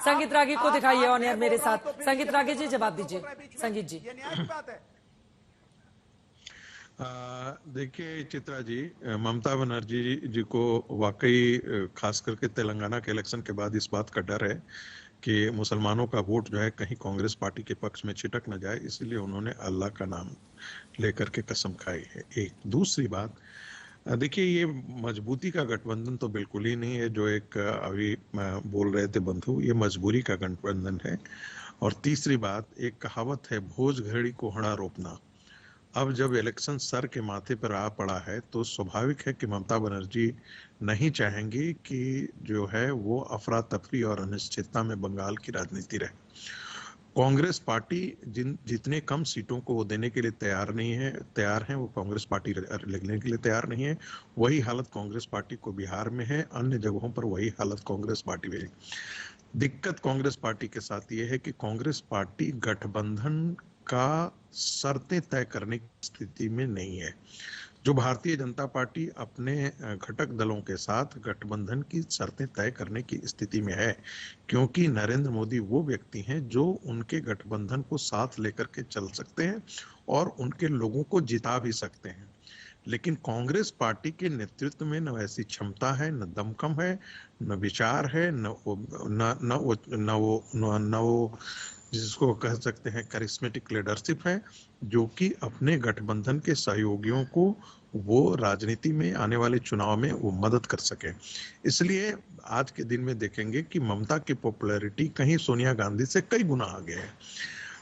संगीत रागी को दिखाइए ऑन एयर मेरे साथ। संगीत रागी जी जवाब दीजिए। संगीत जी, ये न्याय की बात है। देखिए चित्रा जी, ममता बनर्जी जी को वाकई खास करके तेलंगाना के इलेक्शन के बाद इस बात का डर है कि मुसलमानों का वोट जो है कहीं कांग्रेस पार्टी के पक्ष में छिटक न जाए, इसलिए उन्होंने अल्लाह का नाम लेकर के कसम खाई है। एक दूसरी बात, देखिए ये मजबूती का गठबंधन तो बिल्कुल ही नहीं है जो एक अभी बोल रहे थे बंधु, ये मजबूरी का गठबंधन है। और तीसरी बात, एक कहावत है, भोज घड़ी को हड़ा रोपना। अब जब इलेक्शन सर के माथे पर आ पड़ा है तो स्वाभाविक है कि ममता बनर्जी नहीं चाहेंगी कि जो है वो अफरा तफरी और अनिश्चितता में बंगाल की राजनीति रहे। कांग्रेस पार्टी जितने कम सीटों को वो देने के लिए तैयार हैं, वो कांग्रेस पार्टी लगने के लिए तैयार नहीं है। वही हालत कांग्रेस पार्टी को बिहार में है, अन्य जगहों पर वही हालत कांग्रेस पार्टी में है। दिक्कत कांग्रेस पार्टी के साथ ये है कि कांग्रेस पार्टी गठबंधन का शर्तें तय करने की स्थिति में नहीं है। जो भारतीय जनता पार्टी अपने घटक दलों के साथ गठबंधन की शर्तें तय करने की स्थिति में है, क्योंकि नरेंद्र मोदी वो व्यक्ति हैं जो उनके गठबंधन को साथ लेकर के चल सकते हैं और उनके लोगों को जिता भी सकते हैं। लेकिन कांग्रेस पार्टी के नेतृत्व में न वैसी क्षमता है, न दमखम है, न विचार है, न वो जिसको कह सकते हैं करिश्मेटिक लीडरशिप है, जो कि अपने गठबंधन के सहयोगियों को वो राजनीति में आने वाले चुनाव में वो मदद कर सके। इसलिए आज के दिन में देखेंगे कि ममता की पॉपुलैरिटी कहीं सोनिया गांधी से कई गुना आगे है।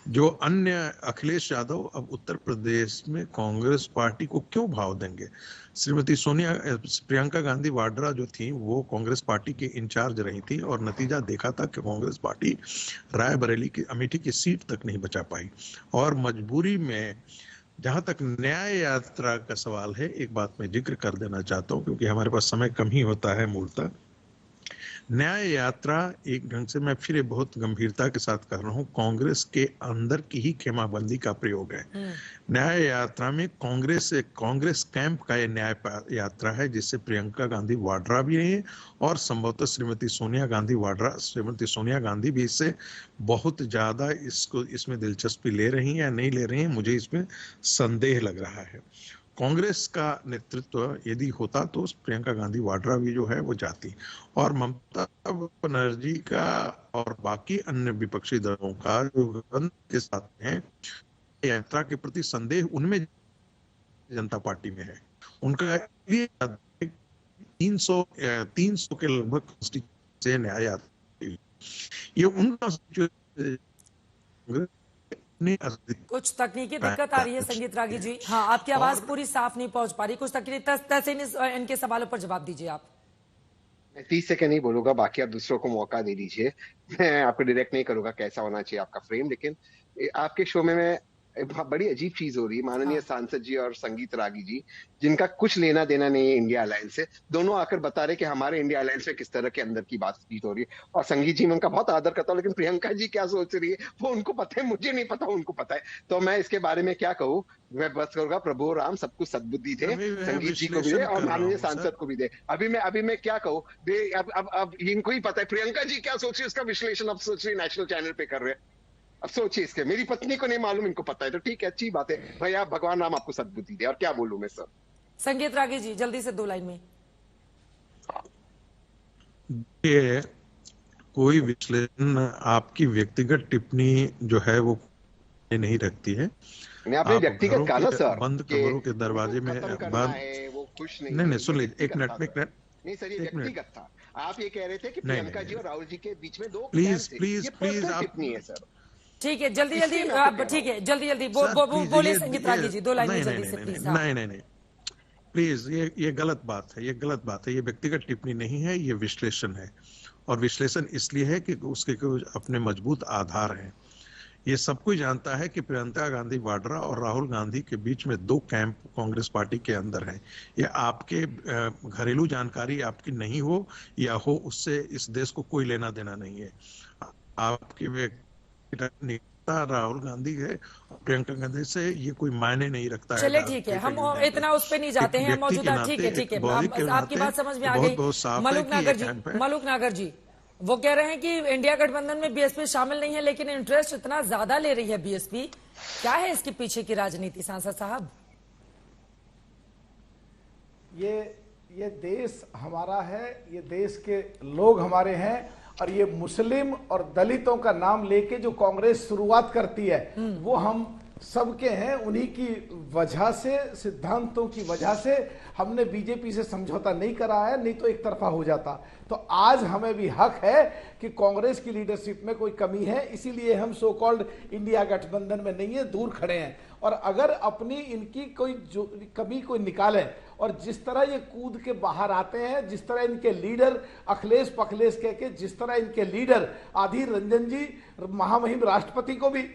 जो अन्य अखिलेश यादव अब उत्तर प्रदेश में कांग्रेस पार्टी को क्यों भाव देंगे? श्रीमती प्रियंका गांधी वाड्रा जो थी वो कांग्रेस पार्टी के इंचार्ज रही थी और नतीजा देखा था कि कांग्रेस पार्टी रायबरेली की अमेठी की सीट तक नहीं बचा पाई। और मजबूरी में जहां तक न्याय यात्रा का सवाल है, एक बात मैं जिक्र कर देना चाहता हूं क्योंकि हमारे पास समय कम ही होता है मूलतः। न्याय यात्रा एक ढंग से, मैं फिर बहुत गंभीरता के साथ कर रहा हूँ, कांग्रेस के अंदर की ही खेमाबंदी का प्रयोग है। न्याय यात्रा में कांग्रेस कैंप का ये न्याय यात्रा है जिससे प्रियंका गांधी वाड्रा भी रही है और संभवतः श्रीमती सोनिया गांधी भी इससे बहुत ज्यादा इसमें दिलचस्पी ले रही है या नहीं ले रही है, मुझे इसमें संदेह लग रहा है। कांग्रेस का नेतृत्व यदि होता तो प्रियंका गांधी वाड्रा भी जो है वो जाती, और ममता बनर्जी का और बाकी अन्य विपक्षी दलों का जो के साथ है यात्रा के प्रति संदेह उनमें जनता पार्टी में है। उनका 300 के लगभग से न्याय यात्रा, ये उनका कुछ तकनीकी दिक्कत आ रही है संगीत रागी जी। हाँ, आपकी आवाज पूरी साफ नहीं पहुंच पा रही। कुछ तकनीकी इनके सवालों पर जवाब दीजिए आप। मैं 30 सेकंड ही बोलूंगा, बाकी आप दूसरों को मौका दे दीजिए। मैं आपको डायरेक्ट नहीं करूंगा कैसा होना चाहिए आपका फ्रेम, लेकिन आपके शो में मैं बड़ी अजीब चीज हो रही है। माननीय सांसद जी और संगीत रागी जी, जिनका कुछ लेना देना नहीं है इंडिया अलायंस से, दोनों आकर बता रहे कि हमारे इंडिया अलायंस में किस तरह के अंदर की बातचीत हो रही है। और संगीत जी में उनका बहुत आदर करता हूँ, लेकिन प्रियंका जी क्या सोच रही है वो उनको पता है, मुझे नहीं पता, उनको पता है। तो मैं इसके बारे में क्या कहूँ, मैं बस करूंगा प्रभु राम सबको सद्बुद्धि दे, संगीत जी को भी दे और माननीय सांसद को भी दे। अभी मैं क्या कहूँ, अब इनको ही पता है प्रियंका जी क्या सोच रही है, उसका विश्लेषण अब सोच रही नेशनल चैनल पे कर रहे हैं। अब सोचिए, इसके मेरी पत्नी को नहीं मालूम, इनको पता है, तो ठीक है, अच्छी बात है भैया, भगवान राम आपको सद्बुद्धि दे। और क्या बोलूं मैं सर। संगीत रागी जी जल्दी से 2 लाइन में। ये कोई विश्लेषण, आपकी व्यक्तिगत टिप्पणी जो है वो नहीं रखती है। आपने व्यक्तिगत कहा ना सर, बंद कमरों के दरवाजे में बंद, वो खुश नहीं सुन लीजिए, एक मिनट नहीं सर, ये व्यक्तिगत था। आप ये कह रहे थे कि प्रियंका जी और राहुल जी के बीच में दो प्लीज आप टिप्पणी है सर। ठीक है, जल्दी ठीक है, जल्दी बोले संगीत रागी जी, 2 लाइन में जल्दी से प्लीज। नहीं प्लीज, ये गलत बात है, ये व्यक्तिगत टिप्पणी नहीं है, ये विश्लेषण है। और विश्लेषण इसलिए है कि उसके अपने मजबूत आधार हैं। ये सब कोई जानता है कि प्रियंका गांधी वाड्रा और राहुल गांधी के बीच में 2 कैंप कांग्रेस पार्टी के अंदर हैं। ये आपके घरेलू जानकारी आपकी नहीं हो या हो, उससे इस देश को कोई लेना देना नहीं है। आपके नेता राहुल गांधी है, प्रियंका गांधी से ये कोई मायने नहीं रखता है। चलिए ठीक है, हम इतना उस पे नहीं जाते हैं मौजूदा। ठीक है, आपकी बात समझ में आ गई। मलूक नागर जी वो कह रहे हैं कि इंडिया गठबंधन में बीएसपी शामिल नहीं है, लेकिन इंटरेस्ट इतना ज्यादा ले रही है बीएसपी। क्या है इसके पीछे की राजनीति सांसद साहब? ये देश हमारा है, ये देश के लोग हमारे हैं, और ये मुस्लिम और दलितों का नाम लेके जो कांग्रेस शुरुआत करती है वो हम सबके हैं। उन्हीं की वजह से, सिद्धांतों की वजह से हमने बीजेपी से समझौता नहीं करा है, नहीं तो एक तरफा हो जाता। तो आज हमें भी हक है कि कांग्रेस की लीडरशिप में कोई कमी है, इसीलिए हम सो कॉल्ड इंडिया गठबंधन में नहीं है, दूर खड़े हैं। और अगर अपनी इनकी कोई जो कमी कोई निकालें, और जिस तरह ये कूद के बाहर आते हैं, जिस तरह इनके लीडर अखिलेश पखलेश कह के, जिस तरह इनके लीडर आधीर रंजन जी महामहिम राष्ट्रपति को भी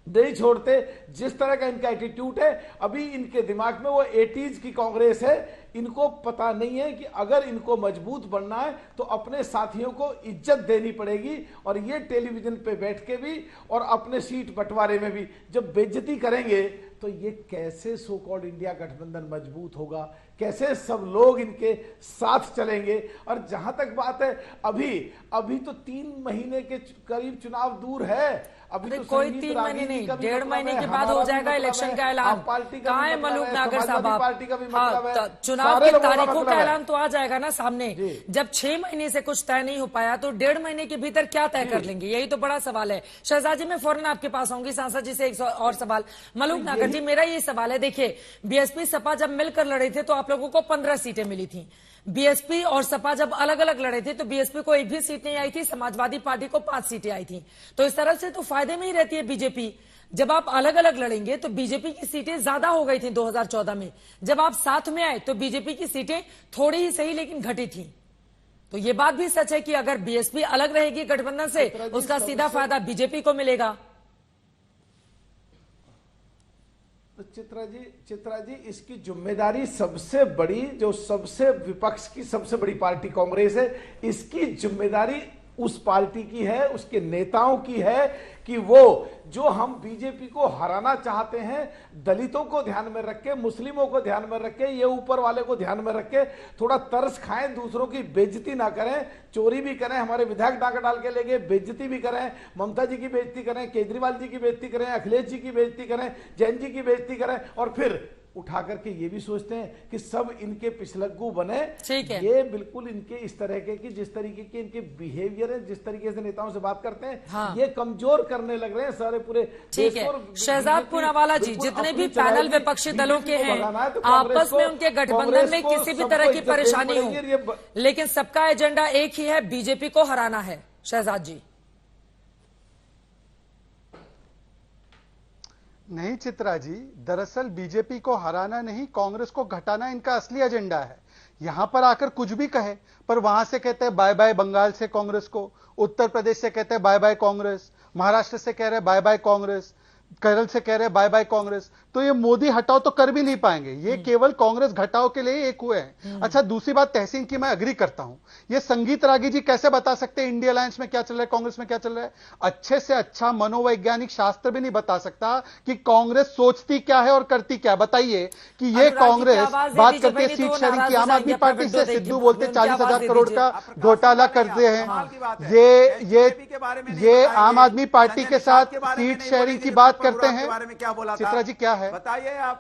नहीं छोड़ते, जिस तरह का इनका एटीट्यूड है, अभी इनके दिमाग में वो 80s की कांग्रेस है। इनको पता नहीं है कि अगर इनको मजबूत बनना है तो अपने साथियों को इज्जत देनी पड़ेगी, और ये टेलीविजन पे बैठ के भी और अपने सीट बंटवारे में भी जब बेइज्जती करेंगे तो ये कैसे सो कॉल्ड इंडिया गठबंधन मजबूत होगा, कैसे सब लोग इनके साथ चलेंगे। और जहां तक बात है, अभी तो 3 महीने के करीब चुनाव दूर है। अभी तो कोई 3 महीने नहीं, 1.5 महीने के बाद हो जाएगा इलेक्शन का ऐलान। कहाँ है मलूक नागर साहब आप? चुनाव की तारीखों का ऐलान तो आ जाएगा ना सामने। जब 6 महीने से कुछ तय नहीं हो पाया तो 1.5 महीने के भीतर क्या तय कर लेंगे? यही तो बड़ा सवाल है। शहजाद जी, मैं फौरन आपके पास आऊंगी, सांसद जी से एक और सवाल। मलूक नागर जी, मेरा ये सवाल है, देखिए बीएसपी सपा जब मिलकर लड़े थे तो आप लोगों को 15 सीटें मिली थी। बीएसपी और सपा जब अलग अलग लड़े थे तो बीएसपी को 1 भी सीट नहीं आई थी, समाजवादी पार्टी को 5 सीटें आई थी। तो इस तरह से तो फायदे में ही रहती है बीजेपी। जब आप अलग अलग लड़ेंगे तो बीजेपी की सीटें ज्यादा हो गई थी 2014 में। जब आप साथ में आए तो बीजेपी की सीटें थोड़ी ही सही लेकिन घटी थी। तो ये बात भी सच है कि अगर बीएसपी अलग रहेगी गठबंधन से, उसका सीधा फायदा बीजेपी को मिलेगा। तो चित्रा जी इसकी जिम्मेदारी सबसे बड़ी, जो सबसे विपक्ष की सबसे बड़ी पार्टी कांग्रेस है, इसकी जिम्मेदारी उस पार्टी की है, उसके नेताओं की है कि वो जो हम बीजेपी को हराना चाहते हैं, दलितों को ध्यान में रख के, मुस्लिमों को ध्यान में रख के, ये ऊपर वाले को ध्यान में रख के थोड़ा तरस खाएं, दूसरों की बेइज्जती ना करें, चोरी भी करें, हमारे विधायक डाका डाल के ले गए, बेइज्जती भी करें, ममता जी की बेइज्जती करें, केजरीवाल जी की बेइज्जती करें, अखिलेश जी की बेइज्जती करें, जैन जी की बेइज्जती करें, और फिर उठा करके ये भी सोचते हैं कि सब इनके पिछलग्गू बने। ठीक है, ये बिल्कुल इनके इस तरह के कि जिस तरीके के इनके बिहेवियर है, जिस तरीके से नेताओं से बात करते हैं, हाँ। ये कमजोर करने लग रहे हैं सारे पूरे। ठीक है, शहजाद पूनावाला जी, जितने भी पैनल विपक्षी दलों के हैं, आपस में उनके गठबंधन में किसी भी तरह की परेशानी हो, लेकिन सबका एजेंडा एक ही है, बीजेपी को हराना है। शहजाद जी। नहीं चित्रा जी, दरअसल बीजेपी को हराना नहीं, कांग्रेस को घटाना इनका असली एजेंडा है। यहां पर आकर कुछ भी कहे, पर वहां से कहते हैं बाय बाय बंगाल से कांग्रेस को, उत्तर प्रदेश से कहते हैं बाय बाय कांग्रेस, महाराष्ट्र से कह रहे बाय बाय कांग्रेस, केरल से कह रहे बाय बाय कांग्रेस। तो ये मोदी हटाओ तो कर भी नहीं पाएंगे, ये केवल कांग्रेस घटाओ के लिए एक हुए हैं। अच्छा, दूसरी बात तहसीन की मैं अग्री करता हूं, ये संगीत रागी जी कैसे बता सकते हैं इंडिया अलायंस में क्या चल रहा है, कांग्रेस में क्या चल रहा है? अच्छे से अच्छा मनोवैज्ञानिक शास्त्र भी नहीं बता सकता कि कांग्रेस सोचती क्या है और करती क्या। बताइए कि ये कांग्रेस बात करती है सीट शेयरिंग की, आम आदमी पार्टी से सिद्धू बोलते 40,000 करोड़ का घोटाला करते हैं, ये आम आदमी पार्टी के साथ सीट शेयरिंग की बात करते हैं। चित्रा जी क्या है, बताइए आप।